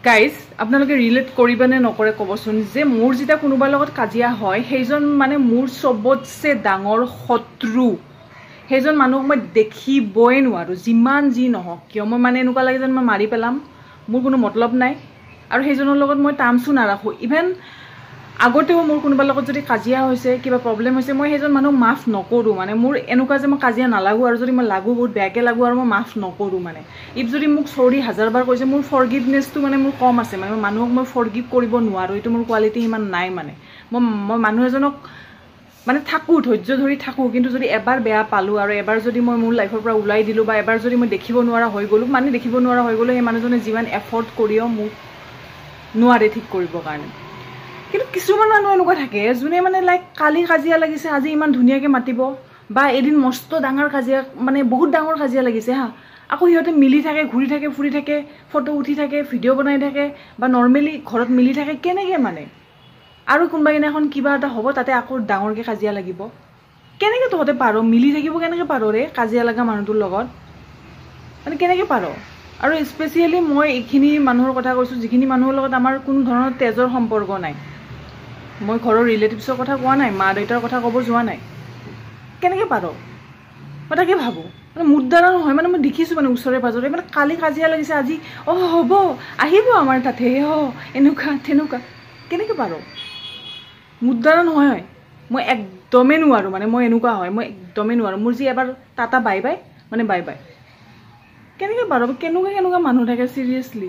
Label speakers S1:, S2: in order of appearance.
S1: guys আপোনালোকে relate কৰিবনে নকৰে ক'বচোন যে মোৰ যেতিয়া কোনোবাৰ লগত কাজিয়া হয় সেইজন মানে মোৰ চবতছে ডাঙৰ শত্ৰু সেইজন মানুহক মই দেখিবই নোৱাৰোঁ যিমান যি নহওক কিয় মই মানে এনেকুৱা লাগে যেন মই মাৰি পেলাম মোৰ কোনো মতলব নাই আৰু সেইজনৰ লগত মই টাৰ্মছো নাৰাখোঁ ইভেন আগতেও মোৰ কোনোবাৰ লগত যদি কাজিয়া হৈছে কিবা প্ৰব্লেম হৈছে মই সেইজন মানুহক মাফ নকৰোঁ মানে মোৰ এনেকুৱা যে মই কাজিয়া নালাগোঁ আৰু যদি মই লাগোঁ বহুত বেয়াকৈ লাগোঁ আৰু মই মাফ নকৰোঁ মানে ইফ যদি মোক চৰি 1000বাৰ কৈছে মোৰ ফৰগিভনেছটো মানে মোৰ কম আছে মানে মানুহক মই ফৰগিভ কৰিব নোৱাৰোঁ এইটো মোৰ কোৱালিটি ইমান নাই মানে মই মানুহ এজনক মানে থাকোঁ ধৈৰ্য ধৰি থাকোঁ কিন্তু যদি এবাৰ বেয়া পালোঁ আৰু এবাৰ যদি মই মোৰ লাইফৰ পৰা ওলাই দিলোঁ বা এবাৰ যদি মই দেখিব নোৱাৰা হৈ গ'লোঁ মানে দেখিব নোৱাৰা হৈ গ'লোঁ সেই মানুহজনে যিমান এফৰ্ট কৰিও মোক নোৱাৰে ঠিক কৰিবৰ কাৰণে কিন্তু কিছুমান মানুহ এনেকুৱা থাকে যোনে মানে লাইক কালি কাজিয়া লাগিছে আজি ইমান ধুনীয়াকৈ মাতিব বা এদিন মস্ত ডাঙৰ কাজিয়া মানে বহুত ডাঙৰ কাজিয়া লাগিছে হা আকৌ সিহঁতে মিলি থাকে ঘূৰি থাকে ফুৰি থাকে ফটো উঠি থাকে ভিডিঅ' বনাই থাকে বা নৰ্মেলি ঘৰত মিলি থাকে কেনেকৈ মানে আৰু কোনোবা দিনাখন কিবা এটা হ'ব তাতে আকৌ ডাঙৰকৈ কাজিয়া লাগিব কেনেকৈ তহঁতে পাৰ মিলি থাকিব কেনেকৈ পাৰ ৰে কাজিয়া লগা মানুহটোৰ লগত মানে কেনেকৈ পাৰ আৰু স্পেচিয়েলি মই এইখিনি মানুহৰ কথা কৈছোঁ যিখিনি মানুহৰ লগত আমাৰ কোনো ধৰণৰ তেজৰ সম্পৰ্ক নাই মই ঘৰৰ ৰিলেটিভছৰ কথা কোৱা নাই মা দেউতাৰ কথা ক'ব যোৱা নাই কেনেকৈ পাৰ মই তাকে ভাবোঁ মানে মোৰ দ্বাৰা নহয় মানে মই দেখিছোঁ মানে ওচৰে পাজৰে মানে কালি কাজিয়া লাগিছে আজি হ'ব আহিব আমাৰ তাতে এনেকুৱা তেনেকুৱা কেনেকৈ পাৰ মোৰ দ্বাৰা নহয় মই একদমেই নোৱাৰোঁ মানে মই এনেকুৱা হয় মই একদমেই নোৱাৰোঁ মোৰ যি এবাৰ টাটা বাই বাই মানে বাই বাই কেনেকৈ পাৰ কেনেকুৱা মানুহ থাকে চিৰিয়াছলি